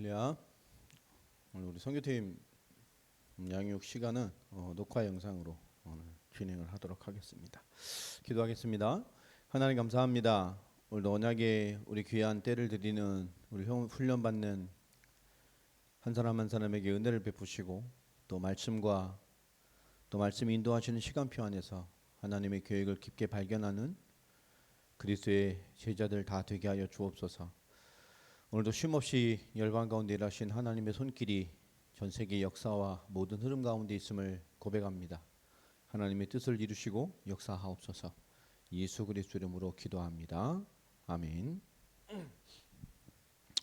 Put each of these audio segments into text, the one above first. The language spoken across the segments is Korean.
할렐루야. 오늘 우리 선교팀 양육 시간은 녹화 영상으로 오늘 진행을 하도록 하겠습니다. 기도하겠습니다. 하나님 감사합니다. 오늘도 언약에 우리 귀한 때를 드리는 우리 훈련받는 한 사람 한 사람에게 은혜를 베푸시고 또 말씀과 또 말씀 인도하시는 시간표 안에서 하나님의 계획을 깊게 발견하는 그리스도의 제자들 다 되게 하여 주옵소서. 오늘도 쉼없이 열방 가운데 일하신 하나님의 손길이 전 세계 역사와 모든 흐름 가운데 있음을 고백합니다. 하나님의 뜻을 이루시고 역사하옵소서. 예수 그리스도 이름으로 기도합니다. 아멘.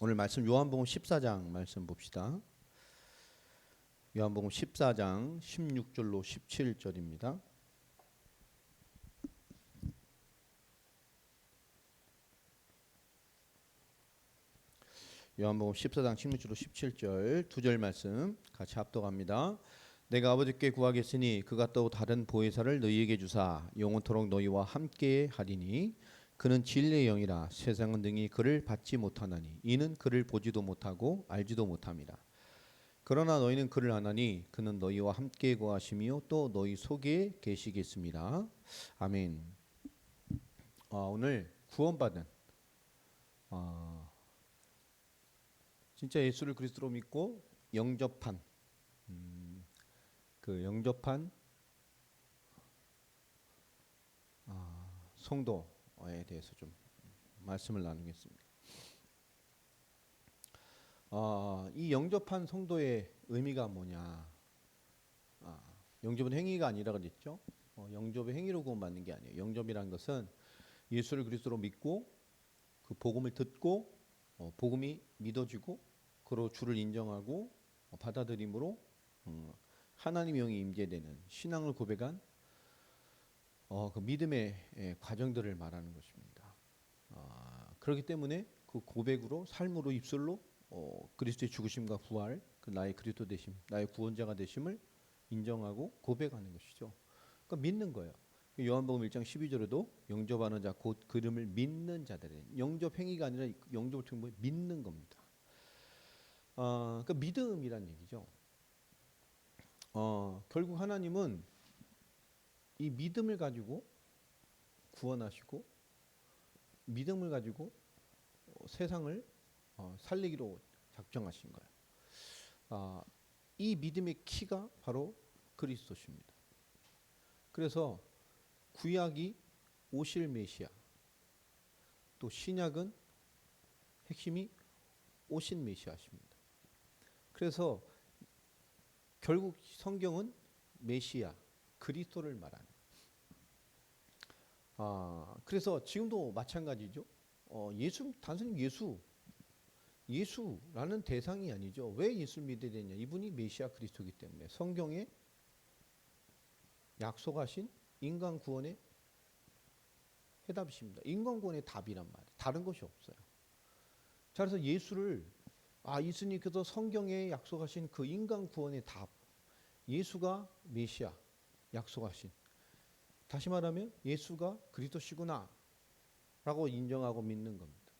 오늘 말씀 요한복음 14장 말씀 봅시다. 요한복음 14장 16절로 17절입니다. 요한복음 14장 16절로 17절 두 절 말씀 같이 합독합니다. 내가 아버지께 구하겠으니 그가 또 다른 보혜사를 너희에게 주사 영원토록 너희와 함께 하리니 그는 진리의 영이라. 세상은 능히 그를 받지 못하나니 이는 그를 보지도 못하고 알지도 못함이라. 그러나 너희는 그를 아나니 그는 너희와 함께 거하시며 또 너희 속에 계시겠습니다. 아멘. 오늘 구원받은 진짜 예수를 그리스도로 믿고 영접한 그 영접한 성도에 대해서 좀 말씀을 나누겠습니다. 이 영접한 성도의 의미가 뭐냐? 영접은 행위가 아니라 그랬죠. 영접의 행위로 구원받는 게 아니에요. 영접이란 것은 예수를 그리스도로 믿고 그 복음을 듣고 복음이 믿어지고 그로 주를 인정하고 받아들임으로 하나님의 영이 임재되는 신앙을 고백한 그 믿음의 과정들을 말하는 것입니다. 그렇기 때문에 그 고백으로 삶으로 입술로 그리스도의 죽으심과 부활, 그 나의 그리스도 되심, 나의 구원자가 되심을 인정하고 고백하는 것이죠. 그러니까 믿는 거예요. 요한복음 1장 12절에도 영접하는 자 곧 그름을 믿는 자들이, 영접 행위가 아니라 영접을 통해 믿는 겁니다. 그러니까 믿음이란 얘기죠. 결국 하나님은 이 믿음을 가지고 구원하시고 믿음을 가지고 세상을 살리기로 작정하신 거예요. 이 믿음의 키가 바로 그리스도십니다. 그래서 구약이 오실 메시아, 또 신약은 핵심이 오신 메시아십니다. 그래서 결국 성경은 메시아, 그리스도를 말하는. 그래서 지금도 마찬가지죠. 예수 단순히 예수라는 대상이 아니죠. 왜 예수를 믿어야 되냐? 이분이 메시아 그리스도이기 때문에 성경에 약속하신 인간 구원의 해답이십니다. 인간 구원의 답이란 말이에요. 다른 것이 없어요. 자, 그래서 예수를 예수님께서 성경에 약속하신 그 인간 구원의 답, 예수가 메시아 약속하신, 다시 말하면 예수가 그리스도시구나 라고 인정하고 믿는 겁니다.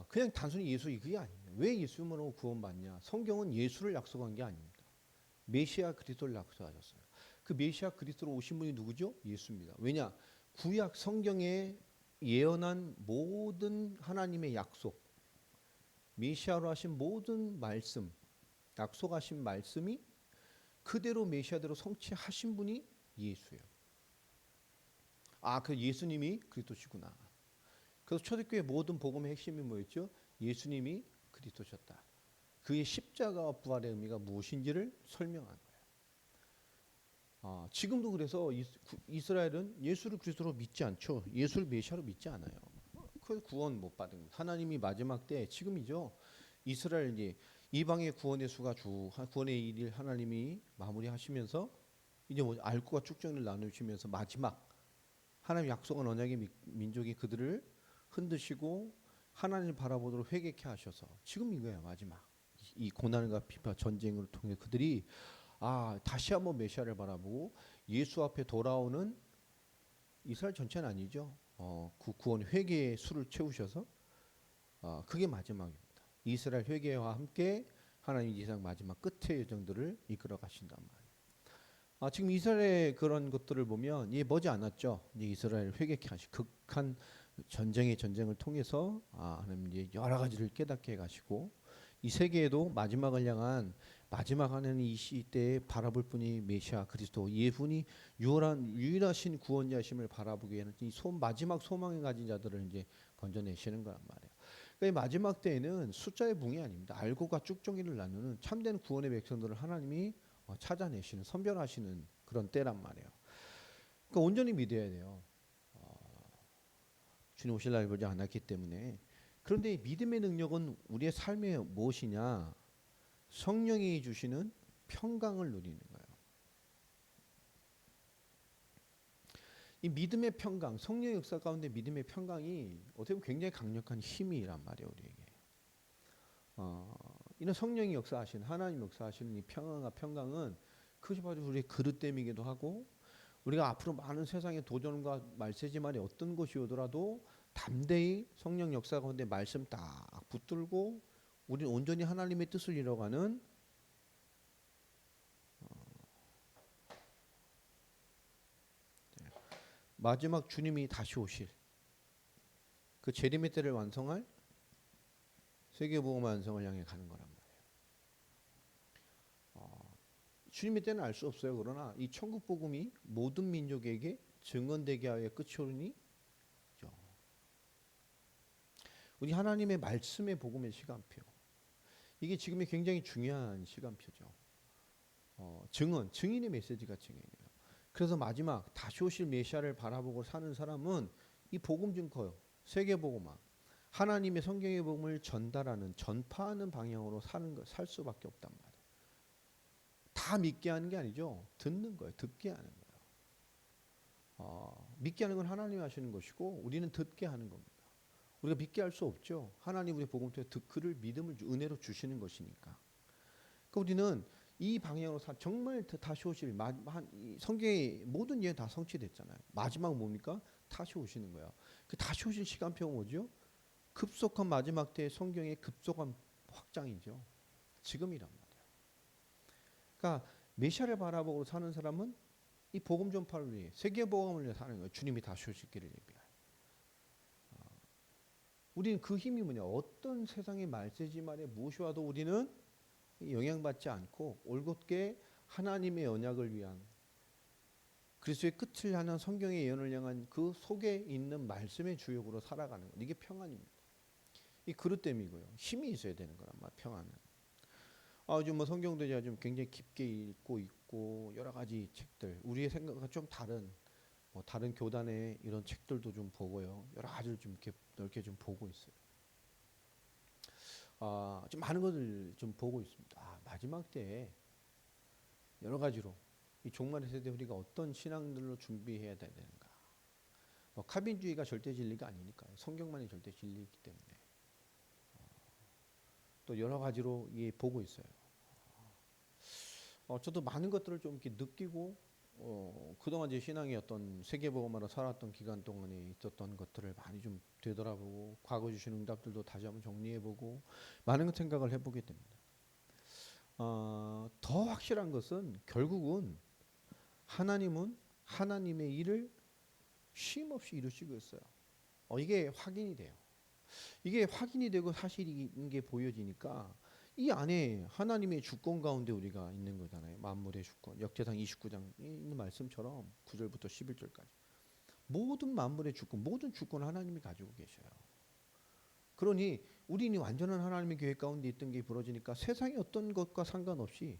그냥 단순히 예수 그게 아니에요. 왜 예수만으로 구원받냐? 성경은 예수를 약속한 게 아닙니다. 메시아 그리스도를 약속하셨어요. 그 메시아 그리스도로 오신 분이 누구죠? 예수입니다. 왜냐? 구약 성경에 예언한 모든 하나님의 약속, 메시아로 하신 모든 말씀, 약속하신 말씀이 그대로 메시아대로 성취하신 분이 예수예요. 그 예수님이 그리스도시구나. 그래서 초대교회 모든 복음의 핵심이 뭐였죠? 예수님이 그리스도셨다. 그의 십자가와 부활의 의미가 무엇인지를 설명한 거예요. 지금도 그래서 이스라엘은 예수를 그리스도로 믿지 않죠. 예수를 메시아로 믿지 않아요. 그 구원 못 받은 거예요. 하나님이 마지막 때 지금이죠. 이스라엘 이방의 구원의 수가 구원의 일을 하나님이 마무리하시면서 이제 알고가 축정을 나누시면서 마지막 하나님 약속한 언약의 민족이 그들을 흔드시고 하나님을 바라보도록 회개케 하셔서 지금 이거야. 마지막 이 고난과 비파 전쟁을 통해 그들이 다시 한번 메시아를 바라보고 예수 앞에 돌아오는 이스라엘 전체는 아니죠. 그 구원 회개의 수를 채우셔서 그게 마지막입니다. 이스라엘 회개와 함께 하나님 이 세상 마지막 끝의 여정들을 이끌어 가신단 말이에요. 지금 이스라엘의 그런 것들을 보면 이게 머지 않았죠. 이제 이스라엘 회개케 하시 극한 전쟁을 통해서 하나님 이제 여러 가지를 깨닫게 해 가시고 이 세계에도 마지막을 향한 마지막 하는 이 시대에 바라볼 분이 메시아 그리스도 예분이 유일하신 구원자심을 바라보게 하는 이 마지막 소망을 가진 자들을 이제 건져내시는 거란 말이에요. 그러니까 이 마지막 때에는 숫자의 붕이 아닙니다. 알고가 쭉정이를 나누는 참된 구원의 백성들을 하나님이 찾아내시는 선별하시는 그런 때란 말이에요. 그러니까 온전히 믿어야 돼요. 주님 오실 날을 보지 않았기 때문에. 그런데 이 믿음의 능력은 우리의 삶에 무엇이냐? 성령이 주시는 평강을 누리는 거예요. 이 믿음의 평강, 성령의 역사 가운데 믿음의 평강이 어떻게 보면 굉장히 강력한 힘이란 말이에요, 우리에게. 이런 성령이 역사하시는 하나님 역사하시는 이 평안과 평강은 그것이 바로 우리의 그릇됨이기도 하고 우리가 앞으로 많은 세상의 도전과 말세지만이 어떤 것이 오더라도 담대히 성령 역사 가운데 말씀 딱 붙들고 우리는 온전히 하나님의 뜻을 이뤄가는 마지막 주님이 다시 오실 그 재림의 때를 완성할 세계복음 완성을 향해 가는 거란 말이에요. 주님의 때는 알 수 없어요. 그러나 이 천국 복음이 모든 민족에게 증언되게 하여 끝이 오르니 우리 하나님의 말씀의 복음의 시간표 이게 지금이 굉장히 중요한 시간표죠. 증인의 메시지가 증인이에요. 그래서 마지막 다시 오실 메시아를 바라보고 사는 사람은 이 복음 증거 세계 복음화 하나님의 성경의 복음을 전파하는 방향으로 살 수밖에 없단 말이에요. 다 믿게 하는 게 아니죠. 듣는 거예요. 듣게 하는 거예요. 믿게 하는 건 하나님이 하시는 것이고 우리는 듣게 하는 겁니다. 우리가 믿게 할 수 없죠. 하나님 우리 복음 통해 그를 믿음을 은혜로 주시는 것이니까. 그러니까 우리는 이 방향으로 정말 다시 오실 성경의 모든 예언 다 성취됐잖아요. 마지막 뭡니까? 다시 오시는 거야. 그 다시 오실 시간표가 뭐죠? 급속한 마지막 때의 성경의 급속한 확장이죠. 지금이란 말이에요. 그러니까 메시아를 바라보고 사는 사람은 이 복음 전파를 위해 세계 복음을 위해 사는 거예요. 주님이 다시 오실 길을 예비하여. 우리는 그 힘이 뭐냐? 어떤 세상의 말세지만에 무엇이 와도 우리는 영향받지 않고 올곧게 하나님의 언약을 위한 그리스도의 끝을 향한 성경의 예언을 향한 그 속에 있는 말씀의 주역으로 살아가는 것. 이게 평안입니다. 이 그릇됨이고요. 힘이 있어야 되는 거란 말이에요. 평안은. 요즘 뭐 성경도 제가 좀 굉장히 깊게 읽고 있고 여러 가지 책들 우리의 생각과 좀 다른 교단의 이런 책들도 좀 보고요. 여러 가지를 좀 이렇게 넓게 좀 보고 있어요. 좀 많은 것을 좀 보고 있습니다. 마지막 때에 여러 가지로 이 종말의 세대 우리가 어떤 신앙들로 준비해야 되는가. 칼빈주의가 절대 진리가 아니니까요. 성경만이 절대 진리이기 때문에 또 여러 가지로 보고 있어요. 저도 많은 것들을 좀 이렇게 느끼고 그동안 제 신앙의 어떤 세계복음화로 살았던 기간 동안에 있었던 것들을 많이 좀 되돌아보고 과거 주신 응답들도 다시 한번 정리해보고 많은 생각을 해보게 됩니다. 더 확실한 것은 결국은 하나님은 하나님의 일을 쉼 없이 이루시고 있어요. 이게 확인이 돼요. 이게 확인이 되고 사실인 게 보여지니까 이 안에 하나님의 주권 가운데 우리가 있는 거잖아요. 만물의 주권. 역대상 29장에 있는 말씀처럼 9절부터 11절까지. 모든 만물의 주권, 모든 주권을 하나님이 가지고 계셔요. 그러니 우리는 완전한 하나님의 계획 가운데 있던 게 벌어지니까 세상의 어떤 것과 상관없이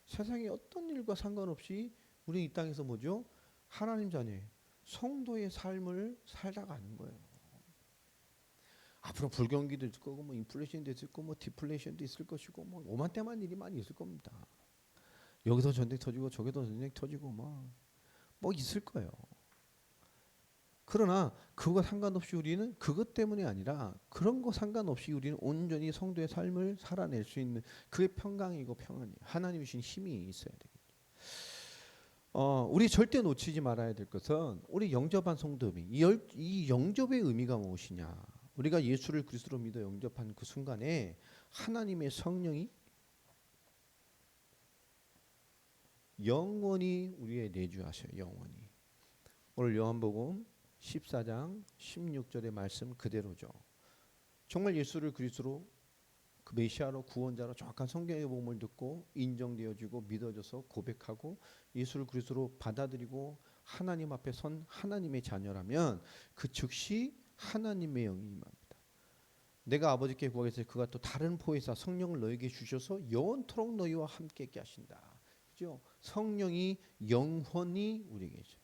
세상의 어떤 일과 상관없이 우리 이 땅에서 뭐죠? 하나님 자녀, 성도의 삶을 살아가는 거예요. 앞으로 불경기도 있을 거고, 인플레이션도 있을 거고, 디플레이션도 있을 것이고, 오만때만 일이 많이 있을 겁니다. 여기서 전쟁 터지고, 저기도 전쟁 터지고, 뭐 있을 거예요. 그러나 그거와 상관없이 우리는 그것 때문이 아니라 그런 거 상관없이 우리는 온전히 성도의 삶을 살아낼 수 있는 그게 평강이고 평안이에요. 하나님이 주신 힘이 있어야 되겠죠. 우리 절대 놓치지 말아야 될 것은 우리 영접한 성도비 이 영접의 의미가 무엇이냐? 우리가 예수를 그리스도로 믿어 영접한 그 순간에 하나님의 성령이 영원히 우리의 내주하셔요. 영원히. 오늘 요한복음 14장 16절의 말씀 그대로죠. 정말 예수를 그리스도로 그 메시아로 구원자로 정확한 성경의 복음을 듣고 인정되어지고 믿어져서 고백하고 예수를 그리스도로 받아들이고 하나님 앞에 선 하나님의 자녀라면 그 즉시 하나님의 영이 임합니다. 내가 아버지께 구하겠으니 그가 또 다른 보혜사 성령을 너에게 주셔서 영원토록 너희와 함께 있게 하신다. 그죠? 성령이 영원히 우리에게 계셔요.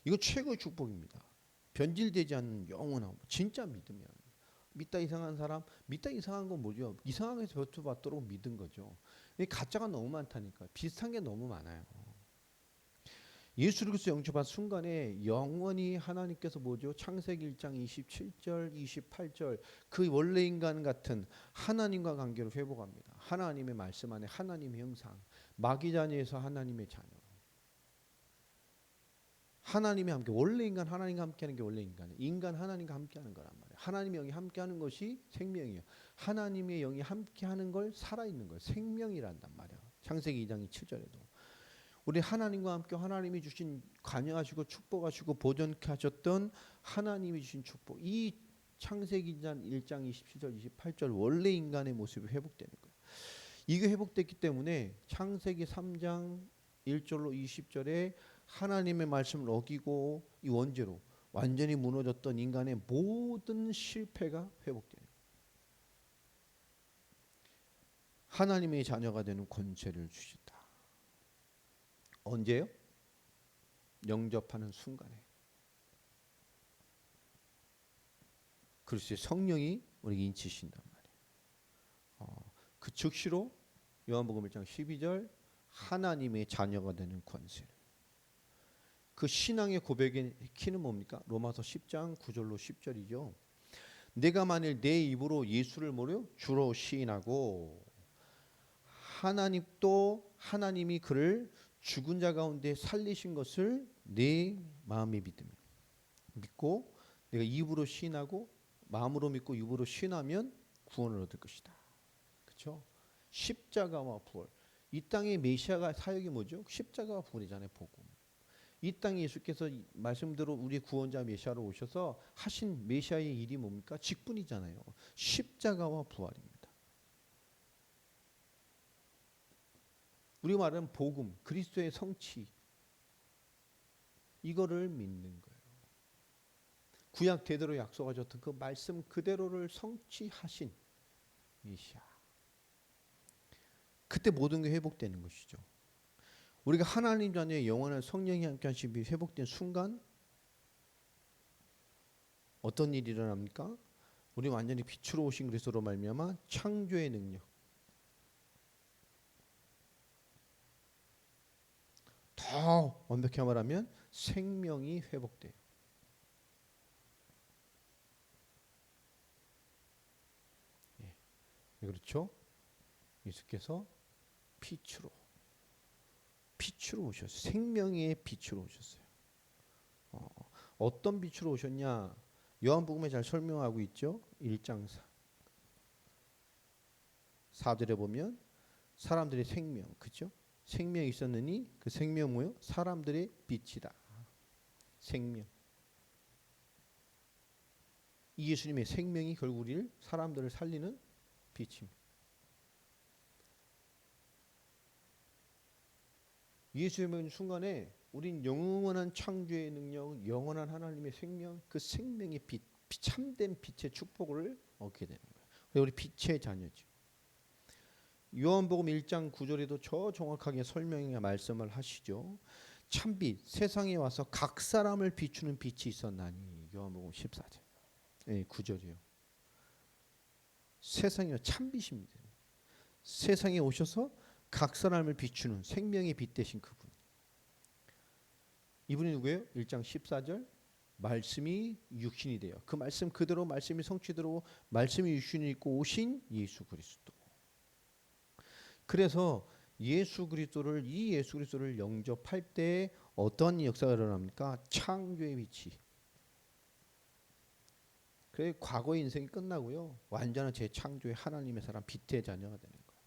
이거 최고의 축복입니다. 변질되지 않는 영원함. 진짜 믿으면. 믿다 이상한 사람, 믿다 이상한 건 뭐죠? 이상한 것에서 버텨받도록 믿은 거죠. 가짜가 너무 많다니까. 비슷한 게 너무 많아요. 예수를 그리스도 영접한 순간에 영원히 하나님께서 뭐죠? 창세기 1장 27절, 28절 그 원래 인간 같은 하나님과 관계를 회복합니다. 하나님의 말씀 안에 하나님의 형상, 마귀 자녀에서 하나님의 자녀. 하나님이 함께 원래 인간 하나님과 함께하는 게 원래 인간이에요. 인간 하나님과 함께하는 거란 말이에요. 하나님의 영이 함께하는 것이 생명이에요. 하나님의 영이 함께하는 걸 살아있는 걸 생명이란단 말이에요. 창세기 2장 7절에도 우리 하나님과 함께 하나님이 주신 관여하시고 축복하시고 보존케 하셨던 하나님이 주신 축복 이 창세기 1장 27절 28절 원래 인간의 모습이 회복되는 거예요. 이게 회복됐기 때문에 창세기 3장 1절로 20절에 하나님의 말씀을 어기고 이 원죄로 완전히 무너졌던 인간의 모든 실패가 회복되는 거예요. 하나님의 자녀가 되는 권세를 주셨다. 언제요? 영접하는 순간에. 그리스도의 성령이 우리에게 인치신단 말이에요. 그 즉시로 요한복음 1장 12절 하나님의 자녀가 되는 권세를. 그 신앙의 고백의 키는 뭡니까? 로마서 10장 9절로 10절이죠. 내가 만일 내 입으로 예수를 뭐래요? 주로 시인하고 하나님이 그를 죽은 자 가운데 살리신 것을 내 마음에 믿고 내가 입으로 시인하고 마음으로 믿고 입으로 시인하면 구원을 얻을 것이다. 그렇죠? 십자가와 부활. 이 땅의 메시아가 사역이 뭐죠? 십자가와 부활이잖아요. 복음. 이 땅에 예수께서 말씀대로 우리 구원자 메시아로 오셔서 하신 메시아의 일이 뭡니까? 직분이잖아요. 십자가와 부활입니다. 우리 말은 복음, 그리스도의 성취 이거를 믿는 거예요. 구약 대대로 약속하셨던 그 말씀 그대로를 성취하신 메시아. 그때 모든 게 회복되는 것이죠. 우리가 하나님 자녀의 영원한 성령이 함께 하심이 회복된 순간 어떤 일이 일어납니까? 우리 완전히 빛으로 오신 그리스도로 말미암아 창조의 능력. 더 완벽히 말하면 생명이 회복돼요. 예. 그렇죠? 예수께서 빛으로 오셨어요. 생명의 빛으로 오셨어요. 어떤 빛으로 오셨냐? 요한복음에 잘 설명하고 있죠. 1장 4절에 보면 사람들의 생명, 그렇죠? 생명이 있었느니 그 생명 뭐요? 사람들의 빛이다. 생명. 이 예수님의 생명이 결국 우리를 사람들을 살리는 빛입니다. 예수님의 순간에 우린 영원한 창조의 능력, 영원한 하나님의 생명, 그 생명의 빛, 참된 빛의 축복을 얻게 되는 거예요. 우리 빛의 자녀죠. 요한복음 1장 9절에도 저 정확하게 설명해 말씀을 하시죠. 참빛, 세상에 와서 각 사람을 비추는 빛이 있었나니. 요한복음 14절. 네, 9절이요. 세상에 참빛입니다. 세상에 오셔서 각 사람을 비추는 생명의 빛 되신 그분. 이분이 누구예요? 1장 14절 말씀이 육신이 돼요. 그 말씀 그대로 말씀이 성취대로 말씀이 육신이 있고 오신 예수 그리스도. 그래서 예수 그리스도를 영접할 때 어떤 역사가 일어납니까? 창조의 빛이 그래 과거의 인생이 끝나고요. 완전한 재창조의 하나님의 사람 빛의 자녀가 되는 거예요.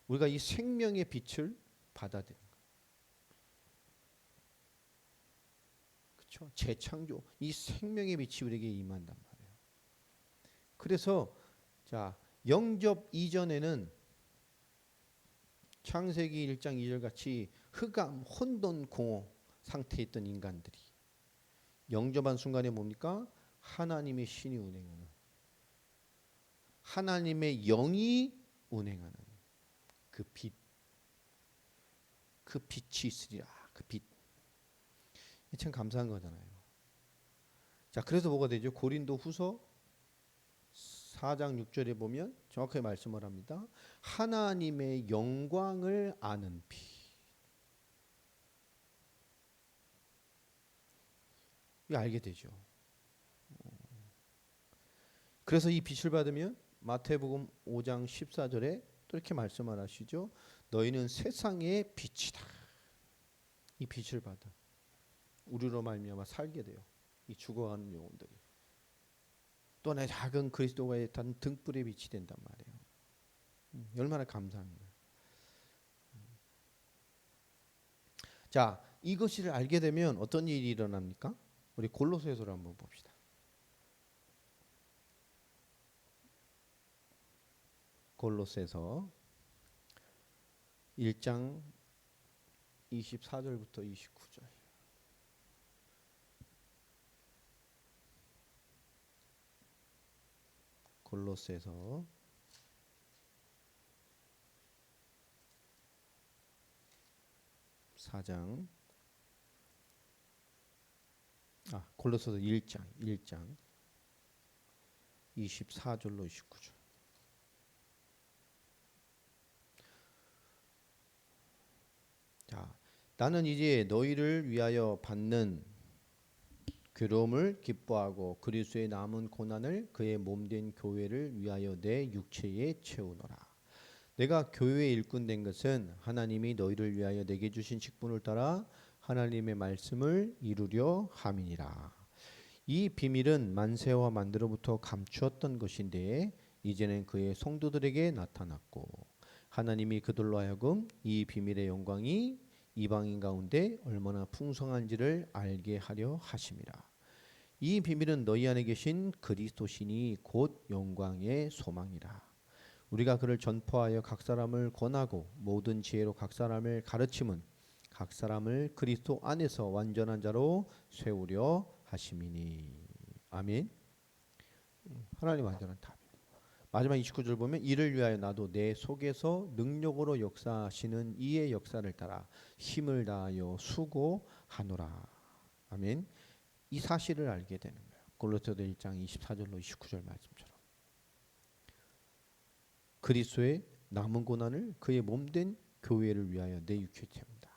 우리가 이 생명의 빛을 받아들이는 거예요. 그렇죠? 재창조 이 생명의 빛이 우리에게 임한단 말이에요. 그래서 자 영접 이전에는 창세기 1장 2절 같이 흑암 혼돈 공허 상태에 있던 인간들이 영접한 순간에 뭡니까? 하나님의 신이 운행하는 하나님의 영이 운행하는 그 빛, 그 빛이 있으리라. 그 빛. 참 감사한 거잖아요. 자, 그래서 뭐가 되죠? 고린도 후서 4장 6절에 보면 정확하게 말씀을 합니다. 하나님의 영광을 아는 빛. 이거 알게 되죠. 그래서 이 빛을 받으면 마태복음 5장 14절에 또 이렇게 말씀을 하시죠. 너희는 세상의 빛이다. 이 빛을 받아 우리로 말미암아 살게 돼요. 이 죽어가는 영혼들이. 또 내 작은 그리스도가의 단 등불의 빛이 된단 말이에요. 얼마나 감사한 거예요. 자, 이것을 알게 되면 어떤 일이 일어납니까? 우리 골로새서를 한번 봅시다. 골로새서 1장 24절부터 29절. 골로새서 4장 골로새서 1장 24절로 29절. 자, 나는 이제 너희를 위하여 받는 괴로움을 기뻐하고 그리스도의 남은 고난을 그의 몸된 교회를 위하여 내 육체에 채우노라. 내가 교회의 일꾼 된 것은 하나님이 너희를 위하여 내게 주신 직분을 따라 하나님의 말씀을 이루려 함이니라. 이 비밀은 만세와 만대로부터 감추었던 것인데 이제는 그의 성도들에게 나타났고 하나님이 그들로 하여금 이 비밀의 영광이 이방인 가운데 얼마나 풍성한지를 알게 하려 하심이라. 이 비밀은 너희 안에 계신 그리스도시니 곧 영광의 소망이라. 우리가 그를 전파하여 각 사람을 권하고 모든 지혜로 각 사람을 가르침은 각 사람을 그리스도 안에서 완전한 자로 세우려 하심이니. 아멘. 하나님 완전한 답. 마지막 29절 보면 이를 위하여 나도 내 속에서 능력으로 역사하시는 이의 역사를 따라 힘을 다하여 수고하노라. 아멘. 이 사실을 알게 되는 거예요. 골로새서 1장 24절로 29절 말씀처럼. 그리스도의 남은 고난을 그의 몸된 교회를 위하여 내 육체에 채운다.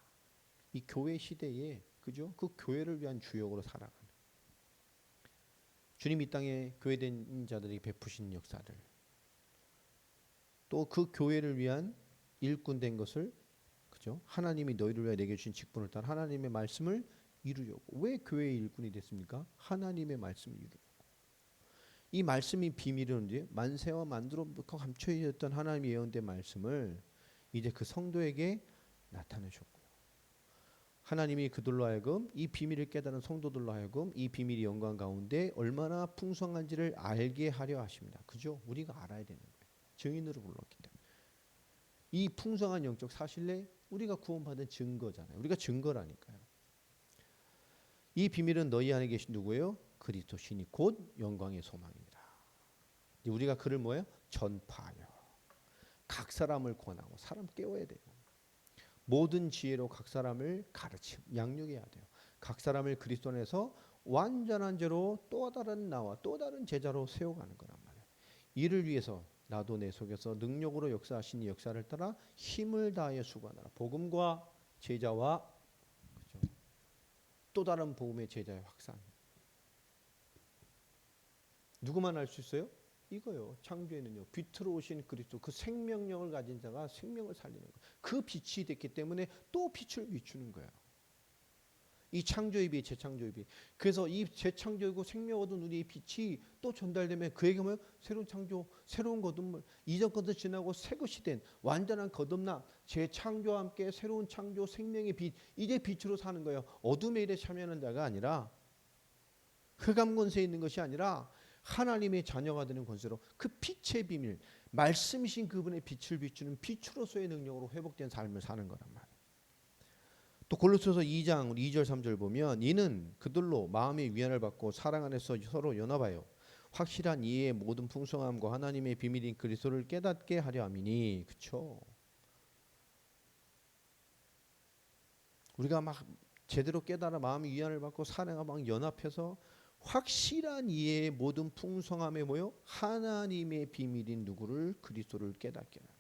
이 교회 시대에 그죠? 그 교회를 위한 주역으로 살아가는. 주님 이 땅에 교회된 자들이 베푸신 역사를 또 그 교회를 위한 일꾼 된 것을 그죠? 하나님이 너희를 위하여 내게 주신 직분을 따라 하나님의 말씀을 이루려고. 왜 교회의 일꾼이 됐습니까? 하나님의 말씀을 이루려고. 이 말씀이 비밀이었는지 만세와 만대로부터 감춰있던 하나님의 예언된 말씀을 이제 그 성도에게 나타내셨고요. 하나님이 그들로 하여금 이 비밀을 깨달은 성도들로 하여금 이 비밀이 영광 가운데 얼마나 풍성한지를 알게 하려 하십니다. 그죠? 우리가 알아야 되는 거예요. 증인으로 불렀기 때문에. 이 풍성한 영적 사실에 우리가 구원받은 증거잖아요. 우리가 증거라니까요. 이 비밀은 너희 안에 계신 누구예요? 그리스도 신이 곧 영광의 소망입니다. 우리가 그를 뭐예요? 전파하여 각 사람을 권하고 사람 깨워야 돼요. 모든 지혜로 각 사람을 가르치고 양육해야 돼요. 각 사람을 그리스도 안에서 완전한 죄로 또 다른 나와 또 다른 제자로 세워가는 거란 말이에요. 이를 위해서 나도 내 속에서 능력으로 역사하신 이 역사를 따라 힘을 다하여 수고하노라. 복음과 제자와 그죠? 또 다른 복음의 제자의 확산. 누구만 알 수 있어요? 이거요. 창조에는요. 빛으로 오신 그리스도 그 생명력을 가진 자가 생명을 살리는 거예요. 그 빛이 됐기 때문에 또 빛을 비추는 거예요. 이 창조의 빛, 재창조의 빛. 그래서 이 재창조이고 생명 얻은 우리의 빛이 또 전달되면 그에게 뭐예요? 새로운 창조, 새로운 거듭물, 이전 것도 지나고 새 것이 된 완전한 거듭남, 재창조와 함께 새로운 창조, 생명의 빛, 이제 빛으로 사는 거예요. 어둠의 일에 참여하는 자가 아니라, 흑암 권세에 있는 것이 아니라 하나님의 자녀가 되는 권세로 그 빛의 비밀, 말씀이신 그분의 빛을 비추는 빛으로서의 능력으로 회복된 삶을 사는 거란 말이에요. 또 골로새서 2장 2절 3절 보면 이는 그들로 마음의 위안을 받고 사랑 안에서 서로 연합하여 확실한 이해의 모든 풍성함과 하나님의 비밀인 그리스도를 깨닫게 하려 함이니. 그렇죠? 우리가 막 제대로 깨달아 마음의 위안을 받고 사랑과 막 연합해서 확실한 이해의 모든 풍성함에 모여 하나님의 비밀인 누구를? 그리스도를 깨닫게 합니다.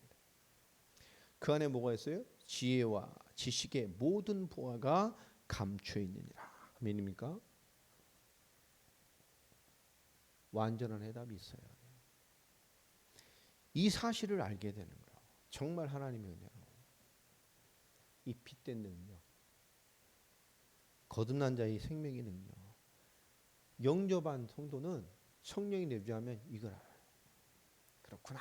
그 안에 뭐가 있어요? 지혜와 지식의 모든 보화가 감추어 있느니라. 아멘입니까? 완전한 해답이 있어야 돼요. 이 사실을 알게 되는 거예요. 정말 하나님의 은혜로 이 빛된 능력, 거듭난 자의 생명의 능력, 영접한 성도는 성령이 내주하면 이걸 알아요. 그렇구나.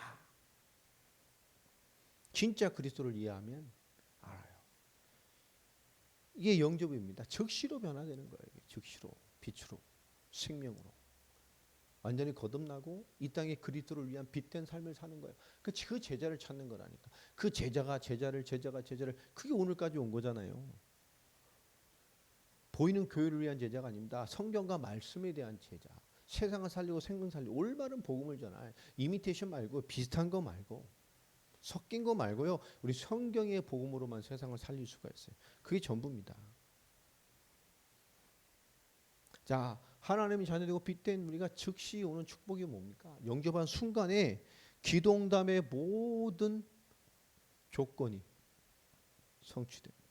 진짜 그리스도를 이해하면 알아요. 이게 영접입니다. 즉시로 변화되는 거예요. 즉시로, 빛으로, 생명으로. 완전히 거듭나고 이 땅에 그리스도를 위한 빛된 삶을 사는 거예요. 그 제자를 찾는 거라니까. 그 제자가 제자를 그게 오늘까지 온 거잖아요. 보이는 교회를 위한 제자가 아닙니다. 성경과 말씀에 대한 제자. 세상을 살리고 생명 살리고 올바른 복음을 전할. 이미테이션 말고 비슷한 거 말고 섞인 거 말고요. 우리 성경의 복음으로만 세상을 살릴 수가 있어요. 그게 전부입니다. 자, 하나님이 자녀되고 빛된 우리가 즉시 오는 축복이 뭡니까? 영접한 순간에 기도응답의 모든 조건이 성취됩니다.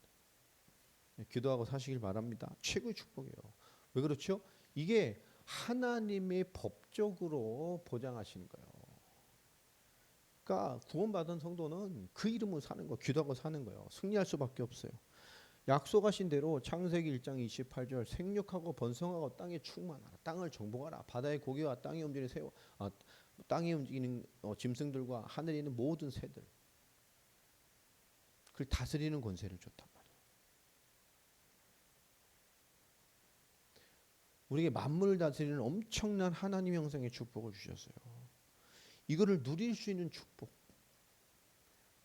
기도하고 사시길 바랍니다. 최고의 축복이에요. 왜 그렇죠? 이게 하나님의 법적으로 보장하시는 거예요. 그러니까 구원받은 성도는 그 이름으로 사는 거, 기도하고 사는 거예요. 승리할 수밖에 없어요. 약속하신 대로 창세기 1장 28절 생육하고 번성하고 땅에 충만하라. 땅을 정복하라. 바다의 고기와 땅에 움직이는 새와 땅에 움직이는 짐승들과 하늘에 있는 모든 새들. 그걸 다스리는 권세를 줬단 말이에요. 우리에게 만물을 다스리는 엄청난 하나님 형상의 축복을 주셨어요. 이거를 누릴 수 있는 축복.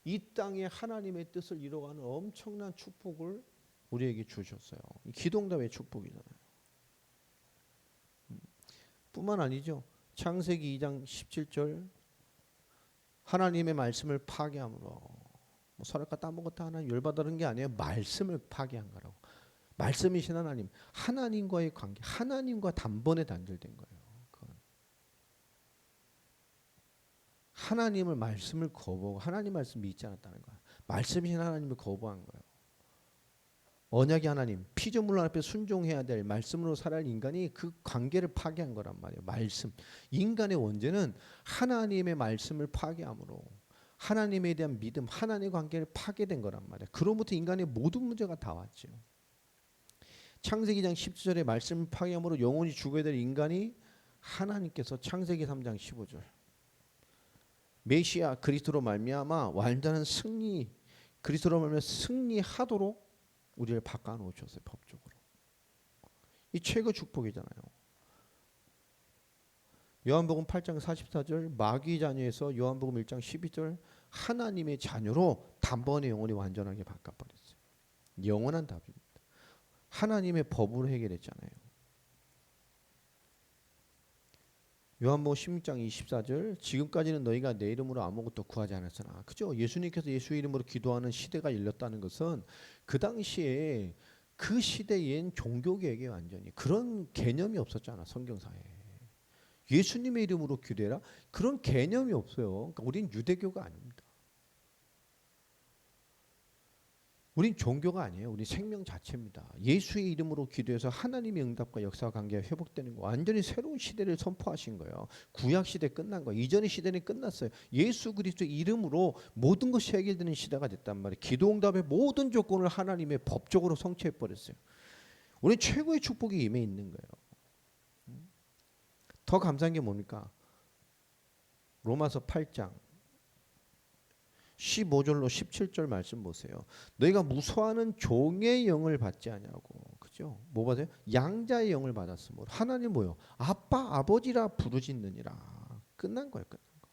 이 땅에 하나님의 뜻을 이뤄가는 엄청난 축복을 우리에게 주셨어요. 기도응답의 축복이잖아요. 뿐만 아니죠. 창세기 2장 17절 하나님의 말씀을 파괴함으로 뭐 서로가 따먹었다 하나 열받는 게 아니에요. 말씀을 파괴한 거라고. 말씀이신 하나님, 하나님과의 관계, 하나님과 단번에 단절된 거예요. 하나님을 말씀을 거부하고 하나님 말씀 믿지 않았다는 거예요. 말씀이신 하나님을 거부한 거예요. 언약의 하나님, 피조물 앞에 순종해야 될 말씀으로 살아야 할 인간이 그 관계를 파괴한 거란 말이에요. 말씀. 인간의 원죄는 하나님의 말씀을 파괴함으로 하나님에 대한 믿음, 하나님의 관계를 파괴된 거란 말이에요. 그로부터 인간의 모든 문제가 다 왔죠. 창세기 2장 10절에 말씀을 파괴함으로 영원히 죽어야 될 인간이 하나님께서 창세기 3장 15절 메시아 그리스도로 말미암아 완전한 승리, 그리스도로 말미암아 승리하도록 우리를 바꿔 놓으셨어요. 법적으로. 이 최고 축복이잖아요. 요한복음 8장 44절 마귀 자녀에서 요한복음 1장 12절 하나님의 자녀로 단번에 영원히 완전하게 바꿔버렸어요. 영원한 답입니다. 하나님의 법으로 해결했잖아요. 요한복음 16장 24절 지금까지는 너희가 내 이름으로 아무것도 구하지 않았으나 그죠? 예수님께서 예수의 이름으로 기도하는 시대가 열렸다는 것은 그 당시에 그 시대엔 종교계획에 완전히 그런 개념이 없었잖아. 성경사에. 예수님의 이름으로 기도해라? 그런 개념이 없어요. 그러니까 우린 유대교가 아닙니다. 우린 종교가 아니에요. 우린 생명 자체입니다. 예수의 이름으로 기도해서 하나님의 응답과 역사와 관계가 회복되는 거. 완전히 새로운 시대를 선포하신 거예요. 구약 시대 끝난 거예요. 이전의 시대는 끝났어요. 예수 그리스도의 이름으로 모든 것이 해결되는 시대가 됐단 말이에요. 기도 응답의 모든 조건을 하나님의 법적으로 성취해 버렸어요. 우리 최고의 축복이 임해 있는 거예요. 더 감사한 게 뭡니까? 로마서 8장 15절로 17절 말씀 보세요. 너희가 무소하는 종의 영을 받지 아니하고, 그죠? 뭐 받아요? 양자의 영을 받았으므로 하나님 뭐요? 아빠 아버지라 부르짖느니라. 끝난 거예요. 끝난 거.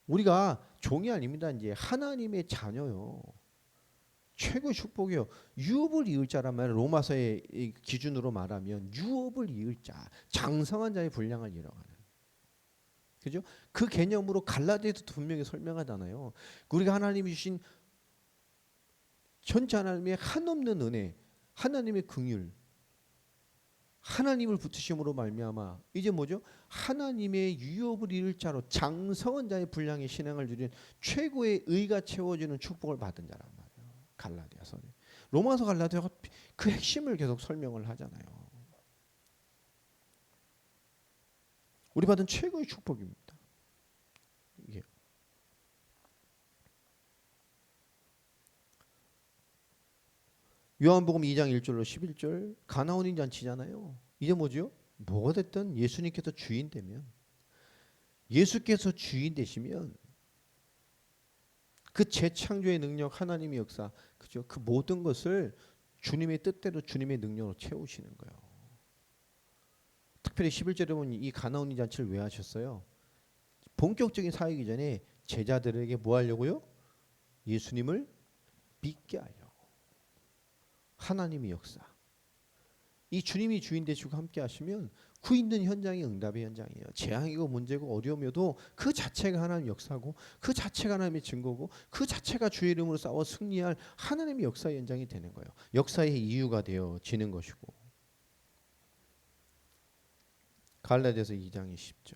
우리가 종이 아닙니다. 이제 하나님의 자녀요. 최고의 축복이요. 유업을 이을 자란 말은 로마서의 기준으로 말하면 유업을 이을 자, 장성한 자의 분량을 이뤄가는. 그죠? 그 개념으로 갈라디아서도 분명히 설명하잖아요. 우리가 하나님이 주신 전체 하나님의 한없는 은혜, 하나님의 긍휼, 하나님을 붙으심으로 말미암아 이제 뭐죠? 하나님의 유업을 이룰 자로 장성한 자의 분량의 신앙을 누린 최고의 의가 채워지는 축복을 받은 자란 말이에요. 갈라디아서. 로마서 갈라디아가 그 핵심을 계속 설명을 하잖아요. 우리 받은 최고의 축복입니다. 이게 요한복음 2장 1절로 11절 가나온인 잔치잖아요. 이제 뭐죠? 뭐가 됐든 예수님께서 주인 되면, 예수께서 주인 되시면 그 재창조의 능력, 하나님의 역사, 그죠? 그 모든 것을 주님의 뜻대로 주님의 능력으로 채우시는 거예요. 특별히 11절에 보면 이 가나온인 잔치를 왜 하셨어요? 본격적인 사역이 전에 제자들에게 뭐 하려고요? 예수님을 믿게 하려고. 하나님의 역사. 이 주님이 주인 되시고 함께 하시면 구 있는 현장이 응답의 현장이에요. 재앙이고 문제고 어려움이어도 그 자체가 하나님의 역사고, 그 자체가 하나님의 증거고, 그 자체가 주의 이름으로 싸워 승리할 하나님의 역사의 현장이 되는 거예요. 역사의 이유가 되어지는 것이고. 갈라디아서 2장 10절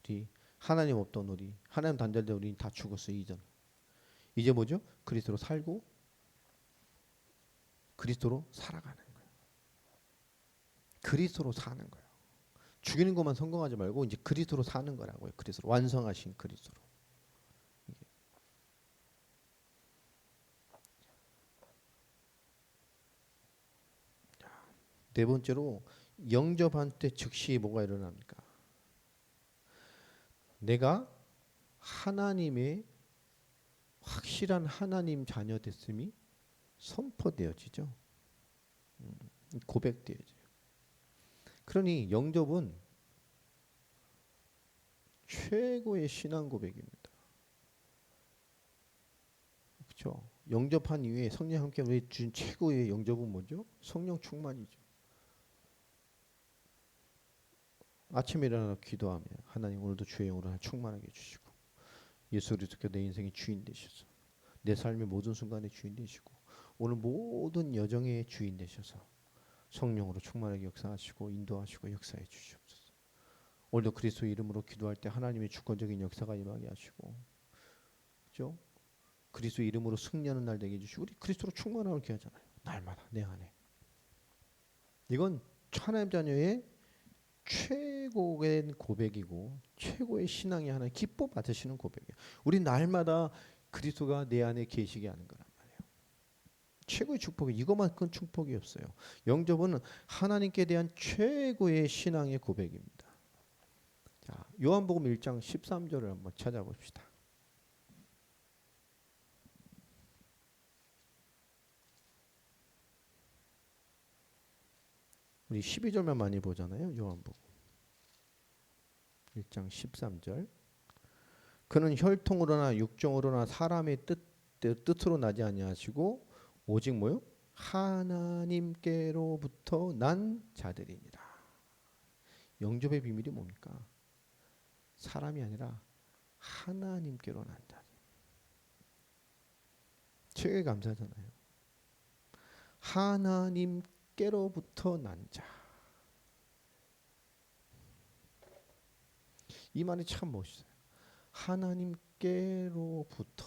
뒤 하나님 없던 우리, 하나님 단절된 우리는 다 죽었어요. 이제 뭐죠? 그리스도로 살고 그리스도로 살아가는 거예요. 그리스도로 사는 거예요. 죽이는 것만 성공하지 말고 이제 그리스도로 사는 거라고요. 그리스도로 완성하신 그리스도로. 네 번째로 영접한 때 즉시 뭐가 일어납니까? 내가 하나님의 확실한 하나님 자녀 됐음이 선포되어지죠. 고백되어져요. 그러니 영접은 최고의 신앙 고백입니다. 그렇죠? 영접한 이후에 성령 함께 우리 주신 최고의 영접은 뭐죠? 성령 충만이죠. 아침에 일어나 기도하며 하나님 오늘도 주의 영으로 충만하게 해주시고, 예수 그리스도께 내 인생의 주인 되셔서 내 삶의 모든 순간의 주인 되시고, 오늘 모든 여정의 주인 되셔서 성령으로 충만하게 역사하시고 인도하시고 역사해 주시옵소서. 오늘도 그리스도 이름으로 기도할 때 하나님의 주권적인 역사가 임하게 하시고, 그렇죠? 그리스도 이름으로 승리하는 날 되게 해주시고, 우리 그리스도로 충만함을 기하잖아요. 날마다 내 안에. 이건 하나님 자녀의 최고의 고백이고 최고의 신앙이 하나 기뻐 받으시는 고백이에요. 우리 날마다 그리스도가 내 안에 계시게 하는 거란 말이에요. 최고의 축복이 이것만큼 축복이 없어요. 영접은 하나님께 대한 최고의 신앙의 고백입니다. 자, 요한복음 1장 13절을 한번 찾아봅시다. 우리 12절만 많이 보잖아요. 요한복음 1장 13절. 그는 혈통으로나 육정으로나 사람의 뜻으로 나지 아니하시고 오직 뭐요? 하나님께로부터 난 자들이니라. 영접의 비밀이 뭡니까? 사람이 아니라 하나님께로 난 자. 되게 감사하잖아요. 하나님께로부터 난 자. 이 말이 참 멋있어요. 하나님께로부터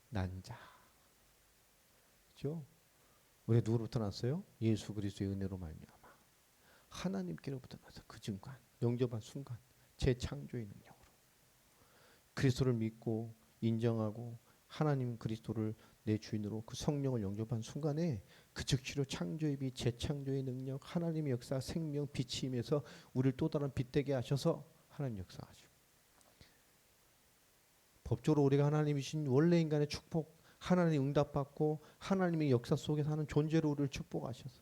난 자. 그렇죠? 우리 누구로부터 났어요? 예수 그리스도의 은혜로 말미암아. 하나님께로부터 나서 그 순간, 영접한 순간 재창조의 능력으로 그리스도를 믿고 인정하고 하나님 그리스도를 내 주인으로 그 성령을 영접한 순간에 그 즉시로 창조의 빛, 재창조의 능력, 하나님의 역사, 생명, 빛이 임해서 우리를 또 다른 빛되게 하셔서 하나님 역사하시고, 법적으로 우리가 하나님이 주신 원래 인간의 축복, 하나님의 응답받고 하나님의 역사 속에 사는 존재로 우리를 축복하셔서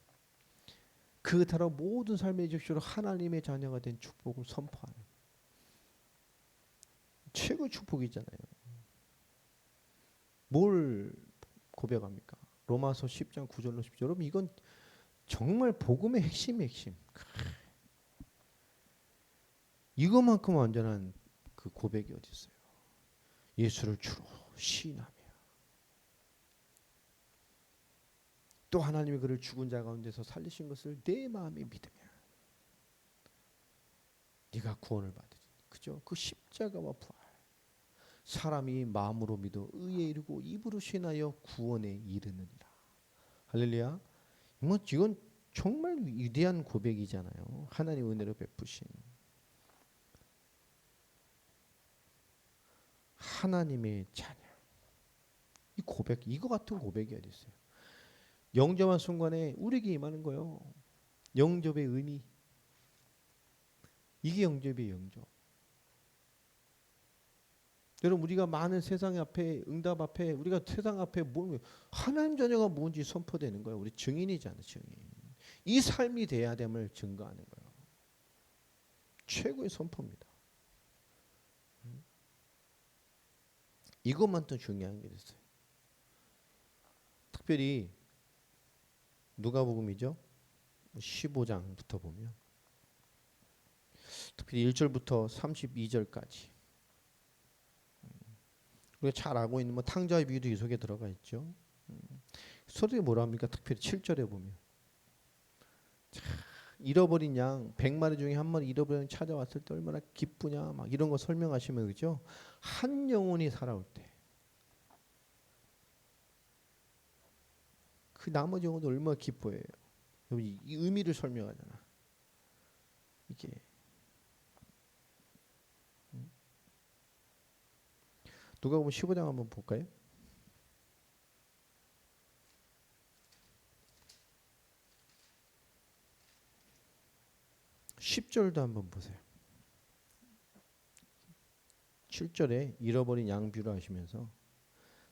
그 따라 모든 삶의 즉시로 하나님의 자녀가 된 축복을 선포하는 최고의 축복이잖아요. 뭘 고백합니까? 로마서 10장 9절로 10절. 여러분 이건 정말 복음의 핵심의 핵심. 이것만큼 완전한 그 고백이 어디 있어요? 예수를 주로 시인하며 또 하나님이 그를 죽은 자 가운데서 살리신 것을 내 마음에 믿으며 네가 구원을 받으리. 그죠? 그 십자가와 부활. 사람이 마음으로 믿어 의에 이르고 입으로 신하여 구원에 이르느니라. 할렐루야. 뭐 이건 정말 위대한 고백이잖아요. 하나님 은혜로 베푸신 하나님의 자녀. 이 고백, 이거 같은 고백이 어디 있어요? 영접한 순간에 우리에게 임하는 거예요. 영접의 의미. 이게 영접의 영접. 여러분 우리가 많은 세상 앞에 응답 앞에 우리가 세상 앞에 뭐 하나님 자녀가 뭔지 선포되는 거예요. 우리 증인이잖아요. 증인. 이 삶이 돼야 됨을 증거하는 거예요. 최고의 선포입니다. 이것만 더 중요한 게 있어요. 특별히 누가복음이죠. 15장부터 보면 특별히 1절부터 32절까지 우리가 잘 알고 있는 뭐 탕자의 비유도 이 속에 들어가 있죠. 소리에 뭐라 합니까? 특별히 7절에 보면 잃어버린 양 100마리 중에 한 마리 잃어버린 양 찾아왔을 때 얼마나 기쁘냐 막 이런 거 설명하시면 그죠? 한 영혼이 살아올 때 그 나머지 영혼도 얼마나 기뻐해요. 이 의미를 설명하잖아. 이게 누가 보면 15장 한번 볼까요? 10절도 한번 보세요. 7절에 잃어버린 양 비유를 하시면서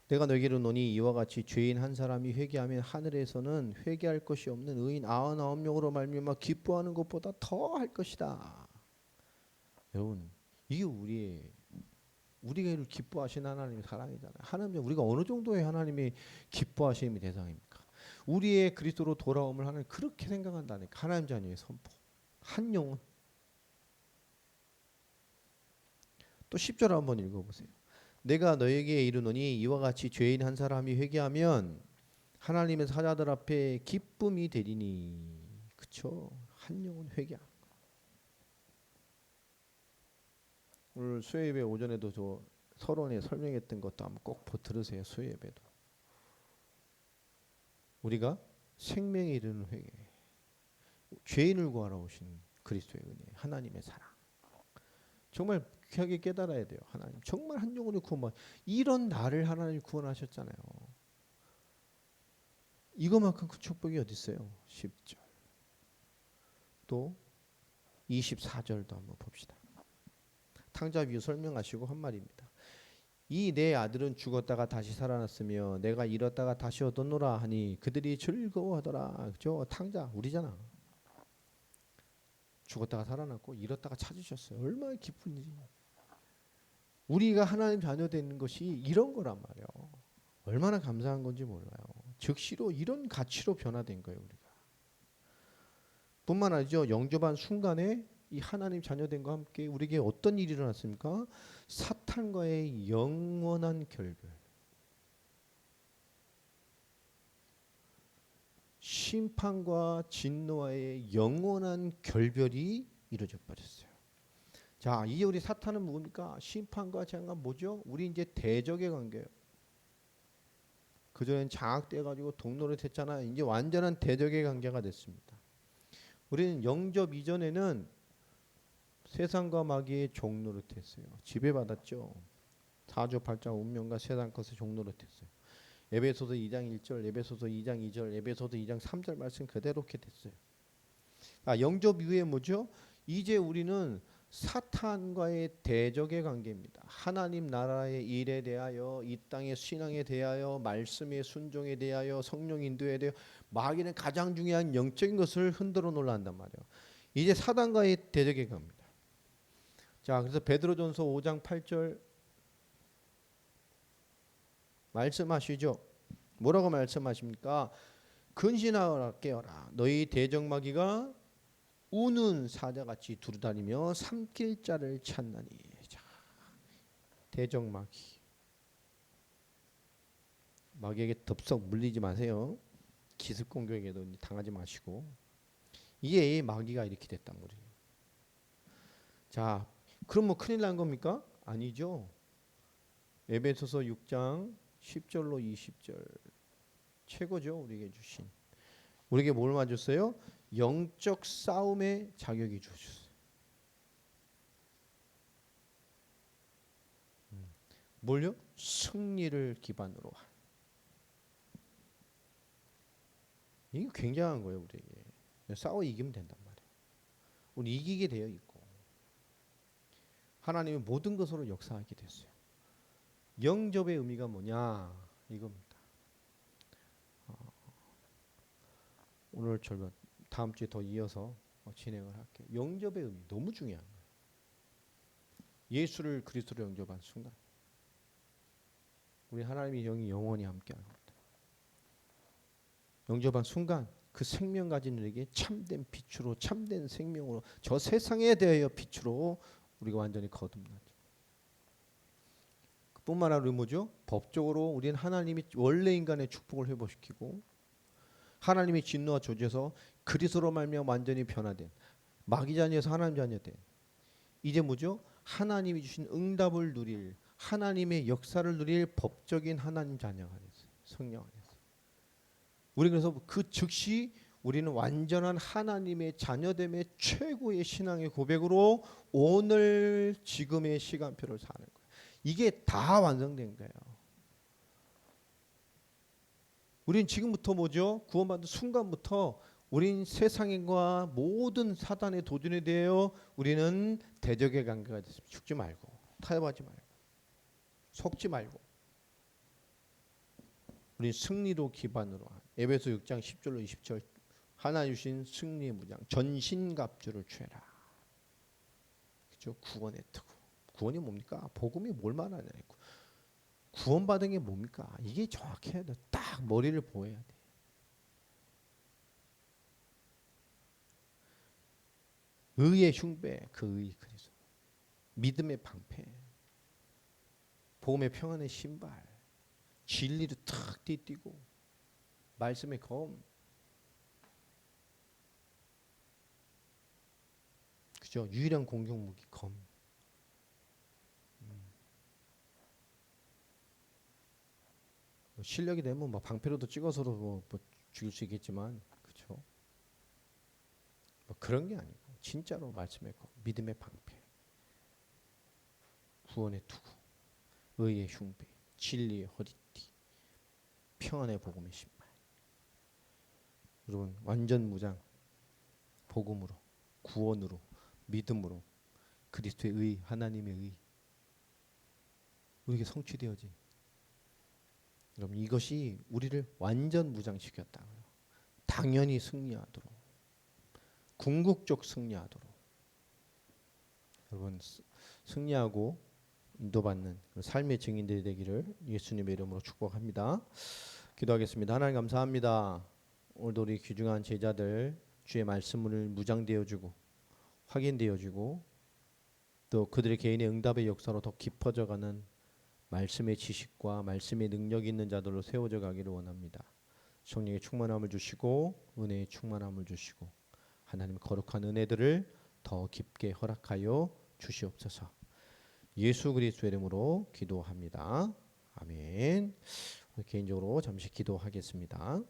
내가 너에게 이르노니 이와 같이 죄인 한 사람이 회개하면 하늘에서는 회개할 것이 없는 의인 99명으로 말미암아 기뻐하는 것보다 더 할 것이다. 여러분 이게 우리가 이를 기뻐하신 하나님의 사랑이잖아요. 하나님 우리가 어느 정도의 하나님의 기뻐하심의 대상입니까? 우리의 그리스도로 돌아옴을 하나님 그렇게 생각한다니까. 하나님 자녀의 선포. 한 영혼. 또 10절 한번 읽어보세요. 내가 너에게 이르노니 이와 같이 죄인 한 사람이 회개하면 하나님의 사자들 앞에 기쁨이 되리니. 그쵸? 한 영혼 회개하는 거. 오늘 수요예배 오전에도 저 서론에 설명했던 것도 한번 꼭 들으세요. 수요예배도. 우리가 생명에 이르는 회개. 죄인을 구하러 오신 그리스도의 은혜. 하나님의 사랑. 정말 귀하게 깨달아야 돼요. 하나님 정말 한 영혼을 구원. 이런 나를 하나님 구원하셨잖아요. 이거만큼 큰 축복이 어디 있어요? 10절. 또 24절도 한번 봅시다. 탕자 비유 설명하시고 한 말입니다. 이 내 아들은 죽었다가 다시 살아났으며 내가 잃었다가 다시 얻었노라 하니 그들이 즐거워하더라. 그죠? 탕자 우리잖아. 죽었다가 살아났고 잃었다가 찾으셨어요. 얼마나 기쁜 일이. 우리가 하나님 자녀 되는 것이 이런 거란 말이에요. 얼마나 감사한 건지 몰라요. 즉시로 이런 가치로 변화된 거예요. 우리가. 뿐만 아니죠. 영접한 순간에 이 하나님 자녀됨과 함께 우리에게 어떤 일이 일어났습니까? 사탄과의 영원한 결별. 심판과 진노와의 영원한 결별이 이루어져 버렸어요. 자, 이제 우리 사탄은 뭡니까? 심판과 재앙과 뭐죠? 우리 이제 대적의 관계예요. 그전엔 장악돼가지고 동노릇했잖아요. 이제 완전한 대적의 관계가 됐습니다. 우리는 영접 이전에는 세상과 마귀의 종노릇했어요. 지배받았죠. 사주팔자 운명과 세상 것에 종노릇했어요. 에베소서 2장 1절, 에베소서 2장 2절, 에베소서 2장 3절 말씀 그대로 이렇게 됐어요. 영접 이후에 뭐죠? 이제 우리는 사탄과의 대적의 관계입니다. 하나님 나라의 일에 대하여, 이 땅의 신앙에 대하여, 말씀의 순종에 대하여, 성령 인도에 대하여 마귀는 가장 중요한 영적인 것을 흔들어 놓으려 한단 말이에요. 이제 사단과의 대적의 겁니다. 자, 그래서 베드로전서 5장 8절 말씀하시죠. 뭐라고 말씀하십니까? 근신하라 깨어라. 너희 대적마귀가 우는 사자같이 두루다니며 삼킬 자를 찾나니. 자, 대적마귀. 마귀에게 덥석 물리지 마세요. 기습 공격에도 당하지 마시고. 이게 마귀가 이렇게 됐단 말이에요. 자, 그럼 뭐 큰일 난 겁니까? 아니죠. 에베소서 6장 10절로 20절 최고죠. 우리에게 주신. 우리에게 뭘 맞았어요? 영적 싸움의 자격이 주셨어요. 뭘요? 승리를 기반으로 한. 이게 굉장한 거예요. 우리에게. 싸워 이기면 된단 말이에요. 우리 이기게 되어 있고 하나님이 모든 것으로 역사하게 됐어요. 영접의 의미가 뭐냐 이겁니다. 오늘 저희가 다음 주에 더 이어서 진행을 할게요. 영접의 의미 너무 중요한 거예요. 예수를 그리스도로 영접한 순간 우리 하나님의 영이 영원히 함께하는 겁니다. 영접한 순간 그 생명 가진 우리에게 참된 빛으로, 참된 생명으로, 저 세상에 대하여 빛으로 우리가 완전히 거듭나죠. 뿐만 아니라 뭐죠? 법적으로 우리는 하나님이 원래 인간의 축복을 회복시키고 하나님의 진노와 저주에서 그리스도로 말미암아 완전히 변화된 마귀 자녀에서 하나님 자녀된 이제 뭐죠? 하나님이 주신 응답을 누릴 하나님의 역사를 누릴 법적인 하나님 자녀가 됐어요. 성령 안에서. 우리 그래서 그 즉시 우리는 완전한 하나님의 자녀됨의 최고의 신앙의 고백으로 오늘 지금의 시간표를 사는 거예요. 이게 다 완성된 거예요. 우린 지금부터 뭐죠? 구원받은 순간부터 우린 세상과 모든 사단의 도전에 대하여 우리는 대적의 관계가 됐습니다. 죽지 말고 타협하지 말고 속지 말고 우린 승리로 기반으로 한 에베소 6장 10절로 20절 하나 주신 승리의 무장 전신갑주를 취해라. 그죠? 구원의 특구. 구원이 뭡니까? 복음이 뭘 말하냐. 구원받은 게 뭡니까? 이게 정확해야 돼. 딱 머리를 보여야 돼. 의의 흉배, 그 의 그리스도. 믿음의 방패. 복음의 평안의 신발. 진리로 탁 뛰고 말씀의 검. 그죠? 유일한 공격 무기 검. 실력이 되면 뭐 방패로도 찍어서도 뭐 죽일 수 있겠지만, 그렇죠? 뭐 그런 게 아니고 진짜로 말씀의 검, 믿음의 방패, 구원의 투구, 의의 흉배, 진리의 허리띠, 평안의 복음의 신발. 여러분 완전 무장, 복음으로, 구원으로, 믿음으로, 그리스도의 의, 하나님의 의, 우리에게 성취되어진. 여러분 이것이 우리를 완전 무장시켰다고요. 당연히 승리하도록, 궁극적 승리하도록. 여러분 승리하고 인도받는 삶의 증인들이 되기를 예수님의 이름으로 축복합니다. 기도하겠습니다. 하나님 감사합니다. 오늘도 우리 귀중한 제자들 주의 말씀을 무장되어주고 확인되어주고 또 그들의 개인의 응답의 역사로 더 깊어져가는 말씀의 지식과 말씀의 능력이 있는 자들로 세워져 가기를 원합니다. 성령의 충만함을 주시고 은혜의 충만함을 주시고 하나님의 거룩한 은혜들을 더 깊게 허락하여 주시옵소서. 예수 그리스도의 이름으로 기도합니다. 아멘. 개인적으로 잠시 기도하겠습니다.